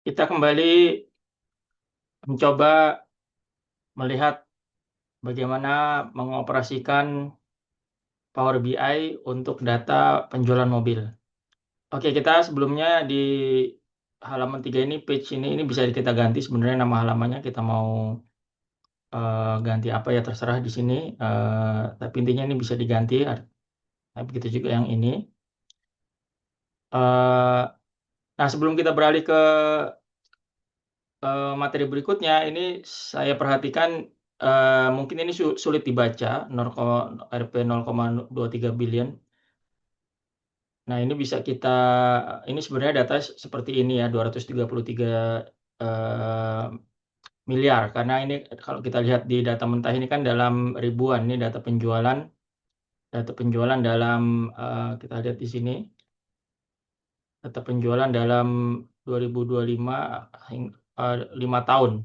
Kita kembali mencoba melihat bagaimana mengoperasikan Power BI untuk data penjualan mobil. Oke, kita sebelumnya di halaman 3 ini, page ini bisa kita ganti sebenarnya nama halamannya. Kita mau ganti apa ya, terserah di sini. Tapi intinya ini bisa diganti. Tapi begitu juga yang ini. Eh, nah, sebelum kita beralih ke materi berikutnya, ini saya perhatikan mungkin ini sulit dibaca, Rp 0,23 billion. Nah, ini bisa ini sebenarnya data seperti ini ya, 233 eh, miliar. Karena ini kalau kita lihat di data mentah ini kan dalam ribuan, ini data penjualan dalam, kita lihat di sini, data penjualan dalam 2025, 5 tahun.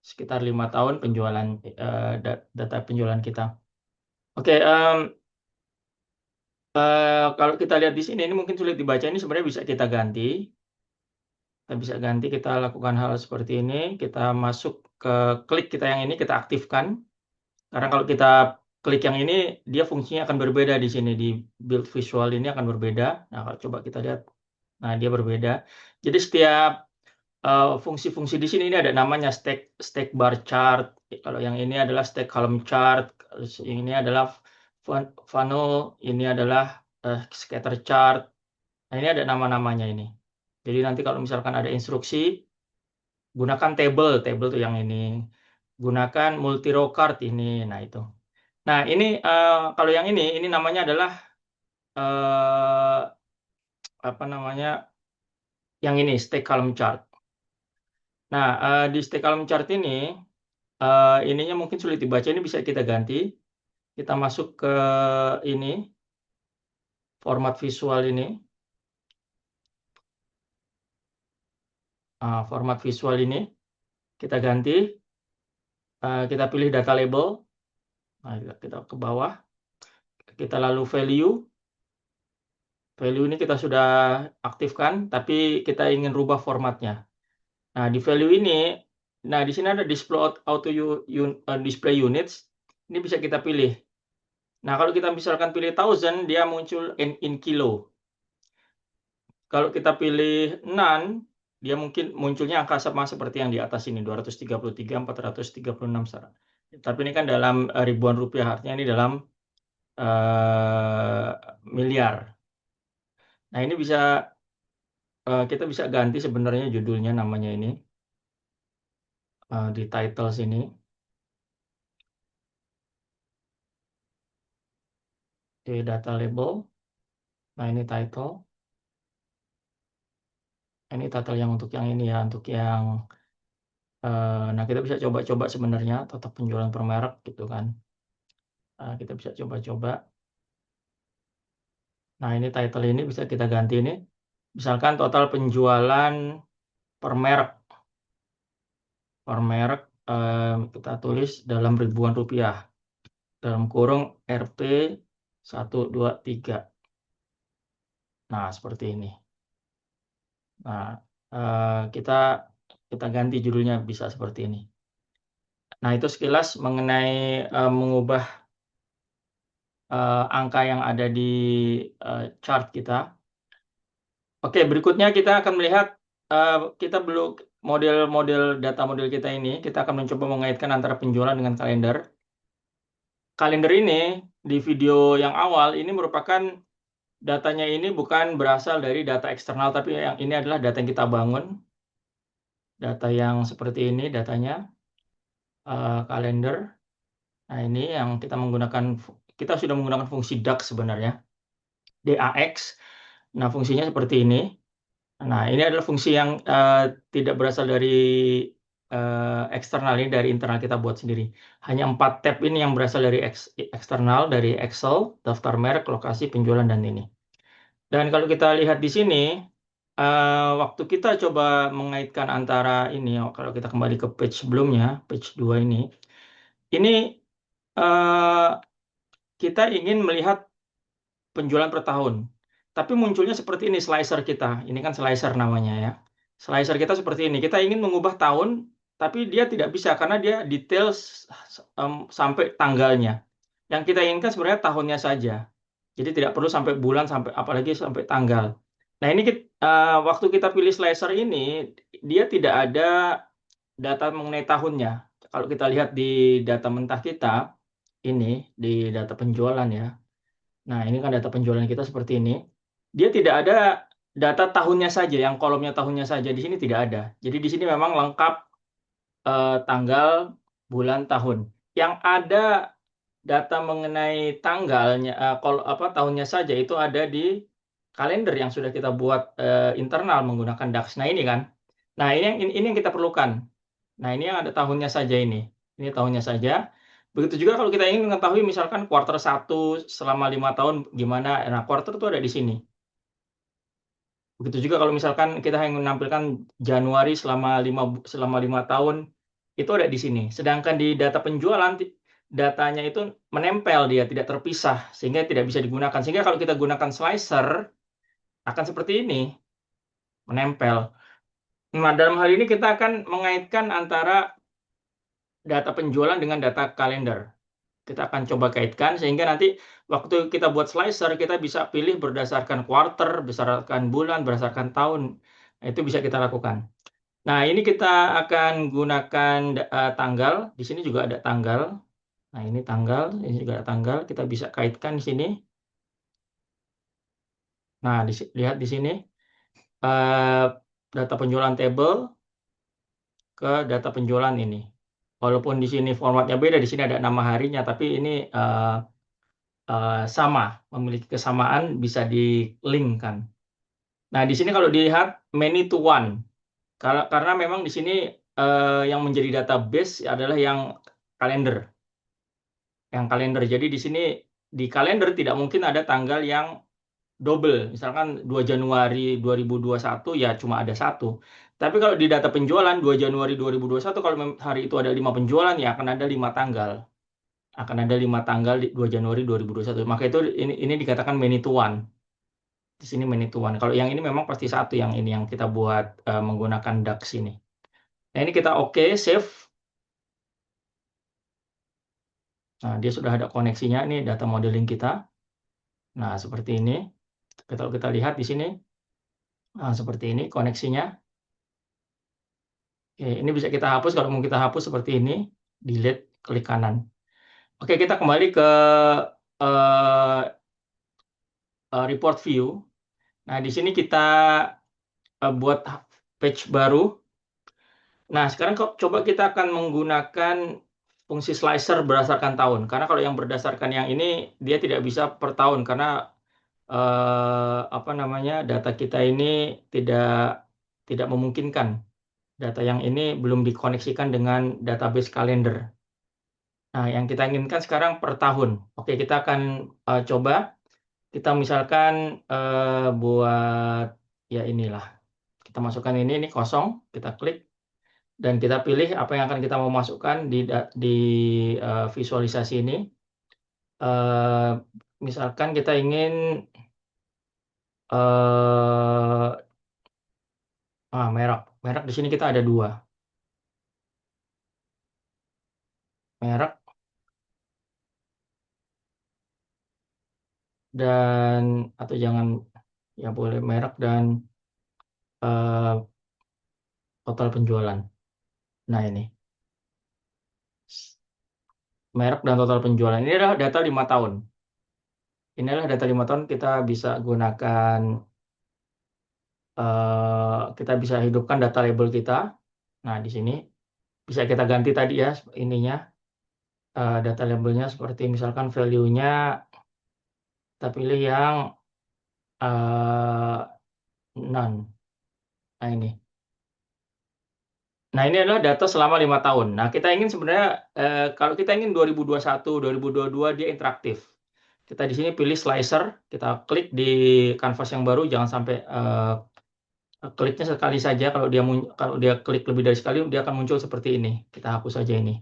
Sekitar 5 tahun penjualan, data penjualan kita. Oke, kalau kita lihat di sini, ini mungkin sulit dibaca. Ini sebenarnya bisa kita ganti. Kita lakukan hal seperti ini. Kita masuk ke klik kita yang ini, kita aktifkan. Karena kalau kita klik yang ini, dia fungsinya akan berbeda di sini. Di build visual ini akan berbeda. Nah, kalau coba kita lihat, nah dia berbeda. Jadi setiap fungsi-fungsi di sini ini ada namanya stack bar chart. Kalau yang ini adalah stack column chart. Ini adalah funnel. Ini adalah scatter chart. Nah, ini ada nama-namanya ini. Jadi nanti kalau misalkan ada instruksi, gunakan table tuh yang ini. Gunakan multi row chart ini. Nah, itu. Nah, ini kalau yang ini namanya adalah eh, apa namanya? Yang ini stack column chart. Nah, di stack column chart ini ininya mungkin sulit dibaca, ini bisa kita ganti. Kita masuk ke ini format visual ini. Format visual ini kita ganti. Kita pilih data label. Nah, kita ke bawah. Kita lalu value. Value ini kita sudah aktifkan, tapi kita ingin rubah formatnya. Nah, di value ini, nah di sini ada display auto display units. Ini bisa kita pilih. Nah, kalau kita misalkan pilih 1000, dia muncul in kilo. Kalau kita pilih none, dia mungkin munculnya angka sama seperti yang di atas ini, 233, 436. Tapi ini kan dalam ribuan rupiah, artinya ini dalam miliar. Nah, ini kita bisa ganti sebenarnya judulnya, namanya ini di title sini. Di data label. Nah, ini title. Ini title yang untuk yang ini ya, untuk yang nah kita bisa coba-coba sebenarnya total penjualan per merek gitu kan. Kita bisa coba-coba. Nah, ini title ini bisa kita ganti ini. Misalkan total penjualan per merek. Per merek kita tulis dalam ribuan rupiah. Dalam kurung Rp 123. Nah, seperti ini. Nah, kita ganti judulnya bisa seperti ini. Nah, itu sekilas mengenai mengubah angka yang ada di chart kita. Oke, berikutnya kita akan melihat kita belum data model kita ini, kita akan mencoba mengaitkan antara penjualan dengan kalender. Kalender ini di video yang awal ini merupakan datanya ini bukan berasal dari data eksternal, tapi yang ini adalah data yang kita bangun. Data yang seperti ini datanya kalender. Nah, ini yang kita sudah menggunakan fungsi DAX sebenarnya. DAX. Nah, fungsinya seperti ini. Nah, ini adalah fungsi yang tidak berasal dari eksternal, ini dari internal kita buat sendiri. Hanya 4 tab ini yang berasal dari eksternal, dari Excel, daftar merek, lokasi, penjualan, dan ini. Dan kalau kita lihat di sini, waktu kita coba mengaitkan antara ini, kalau kita kembali ke page sebelumnya, page 2 ini kita ingin melihat penjualan per tahun. Tapi munculnya seperti ini slicer kita. Ini kan slicer namanya ya. Slicer kita seperti ini. Kita ingin mengubah tahun, tapi dia tidak bisa karena dia detail sampai tanggalnya. Yang kita inginkan sebenarnya tahunnya saja. Jadi tidak perlu sampai bulan, sampai apalagi sampai tanggal. Nah ini waktu kita pilih slicer ini, dia tidak ada data mengenai tahunnya. Kalau kita lihat di data mentah kita, ini di data penjualan ya. Nah, ini kan data penjualan kita seperti ini. Dia tidak ada data tahunnya saja, yang kolomnya tahunnya saja. Di sini tidak ada. Jadi di sini memang lengkap tanggal, bulan, tahun. Yang ada data mengenai tanggalnya, kalau apa tahunnya saja itu ada di kalender yang sudah kita buat internal menggunakan DAX. Nah, ini kan. Nah, ini yang kita perlukan. Nah, ini yang ada tahunnya saja ini. Ini tahunnya saja. Begitu juga kalau kita ingin mengetahui misalkan kuarter 1 selama 5 tahun gimana. Nah, kuarter itu ada di sini. Begitu juga kalau misalkan kita ingin menampilkan Januari selama 5 tahun, itu ada di sini. Sedangkan di data penjualan, datanya itu menempel dia, tidak terpisah, sehingga tidak bisa digunakan. Sehingga kalau kita gunakan slicer, akan seperti ini, menempel. Nah, dalam hal ini kita akan mengaitkan antara data penjualan dengan data kalender. Kita akan coba kaitkan sehingga nanti waktu kita buat slicer kita bisa pilih berdasarkan quarter, berdasarkan bulan, berdasarkan tahun. Nah, itu bisa kita lakukan. Nah, ini kita akan gunakan tanggal. Di sini juga ada tanggal. Nah, ini tanggal, ini juga ada tanggal. Kita bisa kaitkan di sini. Nah, lihat di sini data penjualan table ke data penjualan ini. Walaupun di sini formatnya beda, di sini ada nama harinya, tapi ini sama, memiliki kesamaan, bisa di-link-kan. Nah, di sini kalau dilihat many to one, karena memang di sini yang menjadi database adalah yang kalender. Yang kalender. Jadi di sini di kalender tidak mungkin ada tanggal yang double. Misalkan 2 Januari 2021 ya cuma ada satu. Tapi kalau di data penjualan 2 Januari 2021 kalau hari itu ada 5 penjualan ya akan ada 5 tanggal. Akan ada 5 tanggal di 2 Januari 2021. Maka itu ini dikatakan many to one. Di sini many to one. Kalau yang ini memang pasti satu yang ini yang kita buat menggunakan DAX ini. Nah, ini kita oke, save. Nah, dia sudah ada koneksinya. Ini data modeling kita. Nah, seperti ini. Kalau kita lihat di sini, nah, seperti ini koneksinya. Oke, ini bisa kita hapus. Kalau mau kita hapus seperti ini, delete, klik kanan. Oke, kita kembali ke uh, report view. Nah, di sini kita buat page baru. Nah, sekarang coba kita akan menggunakan fungsi slicer berdasarkan tahun. Karena kalau yang berdasarkan yang ini, dia tidak bisa per tahun. Karena apa namanya data kita ini tidak memungkinkan. Data yang ini belum dikoneksikan dengan database kalender. Nah, yang kita inginkan sekarang per tahun. Oke, kita akan coba. Kita misalkan buat ya inilah. Kita masukkan ini kosong. Kita klik. Dan kita pilih apa yang akan kita mau masukkan di visualisasi ini. Misalkan kita ingin merek di sini kita ada 2 merek dan atau jangan ya boleh merek dan total penjualan. Nah, ini merek dan total penjualan ini adalah data 5 tahun. Inilah data 5 tahun kita bisa gunakan, kita bisa hidupkan data label kita. Nah, di sini bisa kita ganti tadi ya ininya, data labelnya seperti misalkan value-nya kita pilih yang none. Nah, ini. Nah, ini adalah data selama 5 tahun. Nah, kita ingin sebenarnya kalau kita ingin 2021, 2022 dia interaktif. Kita di sini pilih slicer, kita klik di kanvas yang baru, jangan sampai kliknya sekali saja. Kalau dia klik lebih dari sekali, dia akan muncul seperti ini. Kita hapus saja ini.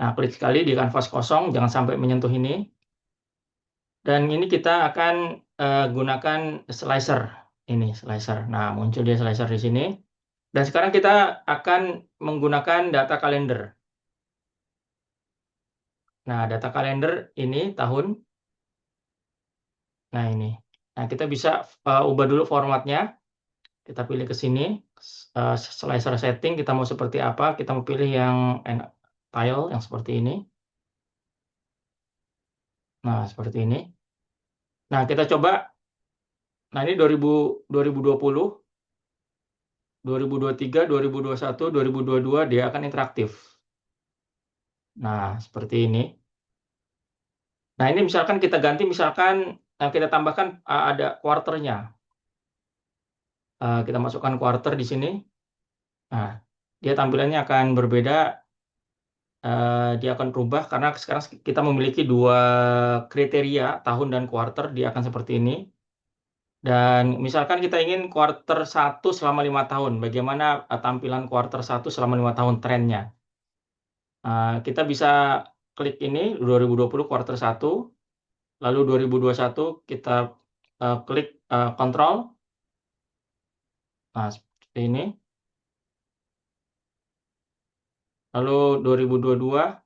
Nah, klik sekali di kanvas kosong, jangan sampai menyentuh ini. Dan ini kita akan gunakan slicer. Ini slicer. Nah, muncul dia slicer di sini. Dan sekarang kita akan menggunakan data kalender. Nah, data kalender ini tahun. Nah, ini. Nah, kita bisa ubah dulu formatnya. Kita pilih ke sini. Slicer setting, kita mau seperti apa. Kita mau pilih yang tile, yang seperti ini. Nah, seperti ini. Nah, kita coba. Nah, ini 2020, 2023, 2021, 2022, dia akan interaktif. Nah, seperti ini. Nah, ini misalkan kita ganti, misalkan kita tambahkan ada quarternya. Kita masukkan quarter di sini. Nah, dia tampilannya akan berbeda. Dia akan berubah karena sekarang kita memiliki dua kriteria, tahun dan quarter. Dia akan seperti ini. Dan misalkan kita ingin quarter 1 selama 5 tahun. Bagaimana tampilan quarter 1 selama 5 tahun trennya. Kita bisa klik ini 2020 quarter 1. Lalu 2021 kita klik kontrol. Nah, seperti ini. Lalu 2022.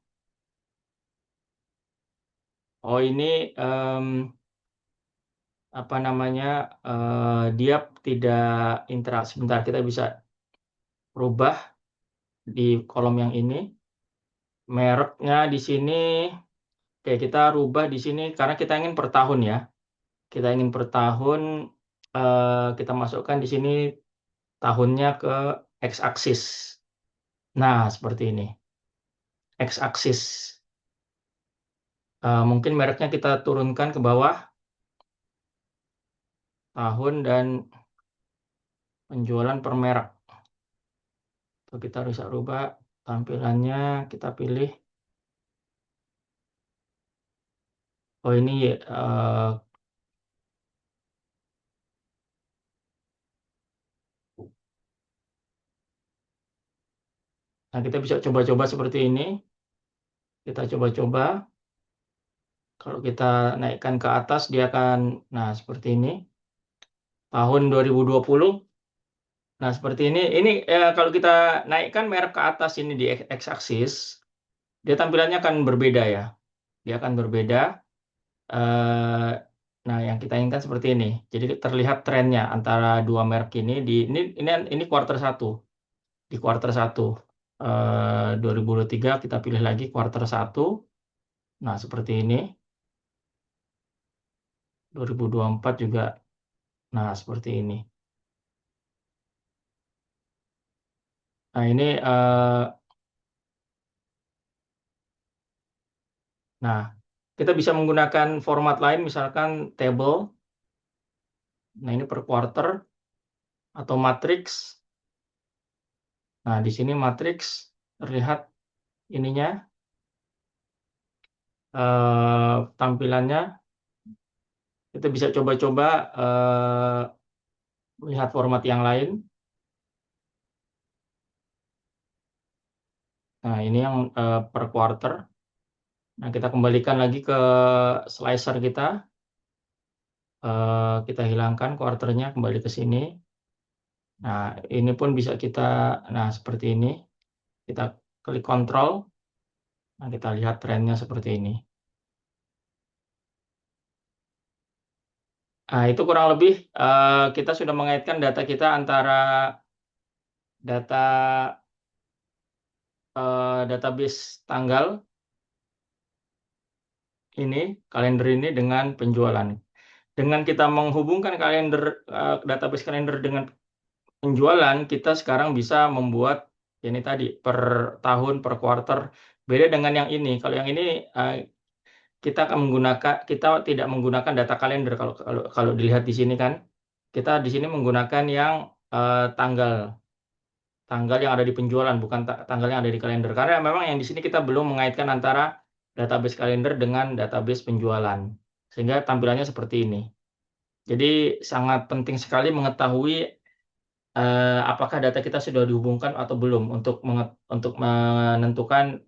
Oh, ini apa namanya? Dia tidak interaksi. Sebentar, kita bisa rubah di kolom yang ini. Mereknya di sini. Oke, kita rubah di sini karena kita ingin per tahun ya. Kita ingin per tahun. Kita masukkan di sini tahunnya ke x-axis. Nah, seperti ini. X-axis. Mungkin mereknya kita turunkan ke bawah. Tahun dan penjualan per merek. Atau kita bisa rubah tampilannya. Kita pilih. Oh, ini nah, kita bisa coba-coba seperti ini. Kita coba-coba. Kalau kita naikkan ke atas, dia akan, nah seperti ini. Tahun 2020. Nah, seperti ini. Ini kalau kita naikkan merek ke atas ini di x-axis, dia tampilannya akan berbeda ya. Dia akan berbeda. Eh, nah, yang kita inginkan seperti ini. Jadi terlihat trennya antara dua merek ini. Ini quarter 1. Di quarter 1. 2023 kita pilih lagi quarter 1. Nah, seperti ini. 2024 juga. Nah, seperti ini. Nah, ini nah, kita bisa menggunakan format lain misalkan table. Nah, ini per quarter atau matrix. Nah, di sini matrix terlihat ininya tampilannya. Kita bisa coba-coba melihat format yang lain. Nah, ini yang per quarter. Nah, kita kembalikan lagi ke slicer kita. Kita hilangkan quarternya, kembali ke sini. Nah, ini pun bisa kita, nah seperti ini. Kita klik kontrol. Nah, kita lihat trennya seperti ini. Nah, itu kurang lebih kita sudah mengaitkan data kita antara data database tanggal ini, kalender ini dengan penjualan. Dengan kita menghubungkan database kalender dengan penjualan, kita sekarang bisa membuat ini tadi per tahun, per quarter. Beda dengan yang ini. Kalau yang ini kita tidak menggunakan data kalender. Kalau dilihat di sini kan, kita di sini menggunakan yang tanggal yang ada di penjualan, bukan tanggal yang ada di kalender. Karena memang yang di sini kita belum mengaitkan antara database kalender dengan database penjualan. Sehingga tampilannya seperti ini. Jadi sangat penting sekali mengetahui apakah data kita sudah dihubungkan atau belum untuk menentukan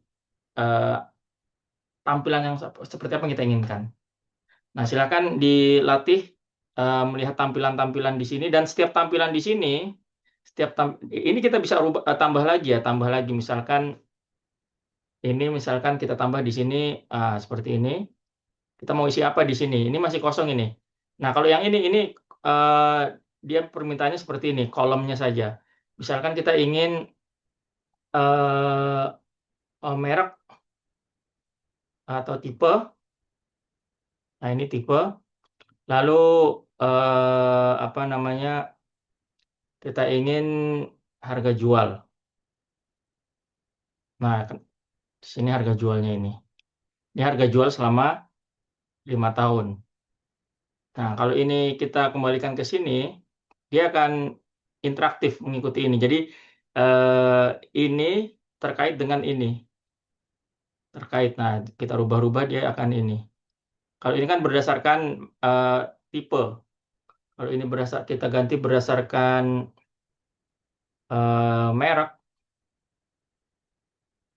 tampilan yang seperti apa yang kita inginkan. Nah, silakan dilatih melihat tampilan-tampilan di sini, dan setiap tampilan di sini Ini kita bisa tambah lagi ya, tambah lagi misalkan ini misalkan kita tambah di sini seperti ini. Kita mau isi apa di sini? Ini masih kosong ini. Nah, kalau yang ini eh, dia permintaannya seperti ini, kolomnya saja. Misalkan kita ingin eh, merek atau tipe. Nah, ini tipe. Lalu apa namanya? Kita ingin harga jual. Nah, di sini harga jualnya ini. Ini harga jual selama 5 tahun. Nah, kalau ini kita kembalikan ke sini, dia akan interaktif mengikuti ini. Jadi ini terkait dengan ini, terkait. Nah, kita rubah-rubah dia akan ini. Kalau ini kan berdasarkan tipe. Kalau ini kita ganti berdasarkan merek.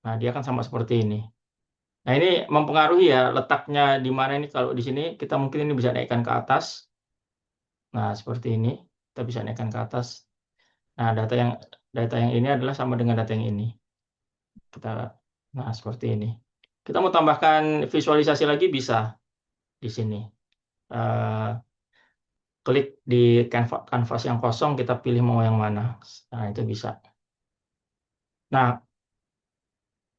Nah, dia akan sama seperti ini. Nah, ini mempengaruhi ya letaknya di mana ini. Kalau di sini kita mungkin ini bisa naikkan ke atas. Nah, seperti ini. Kita bisa naikkan ke atas. Nah, data yang ini adalah sama dengan data yang ini. Nah, seperti ini. Kita mau tambahkan visualisasi lagi bisa di sini. Eh, Klik di kanvas yang kosong, kita pilih mau yang mana. Nah, itu bisa. Nah,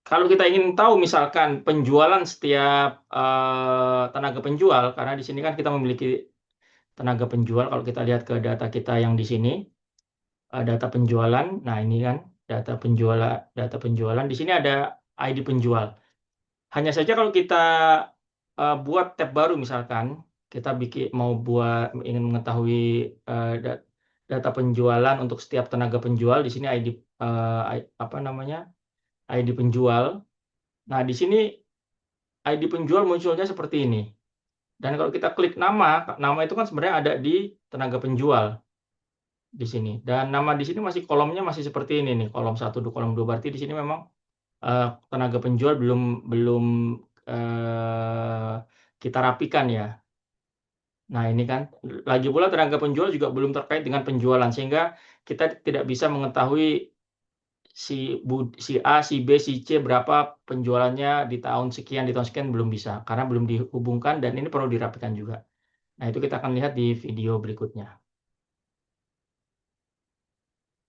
kalau kita ingin tahu misalkan penjualan setiap tenaga penjual, karena di sini kan kita memiliki tenaga penjual. Kalau kita lihat ke data kita yang di sini, data penjualan. Nah, ini kan data penjualan. Di sini ada ID penjual. Hanya saja kalau kita buat tab baru misalkan, kita ingin mengetahui data penjualan untuk setiap tenaga penjual. Di sini apa namanya? ID penjual. Nah, di sini ID penjual munculnya seperti ini. Dan kalau kita klik nama itu kan sebenarnya ada di tenaga penjual di sini. Dan nama di sini kolomnya masih seperti ini nih, kolom 1, kolom 2. Berarti di sini memang tenaga penjual belum belum eh, kita rapikan ya. Nah, ini kan lagi pula tenaga penjual juga belum terkait dengan penjualan, sehingga kita tidak bisa mengetahui si A, si B, si C berapa penjualannya di tahun sekian belum bisa karena belum dihubungkan, dan ini perlu dirapikan juga. Nah, itu kita akan lihat di video berikutnya.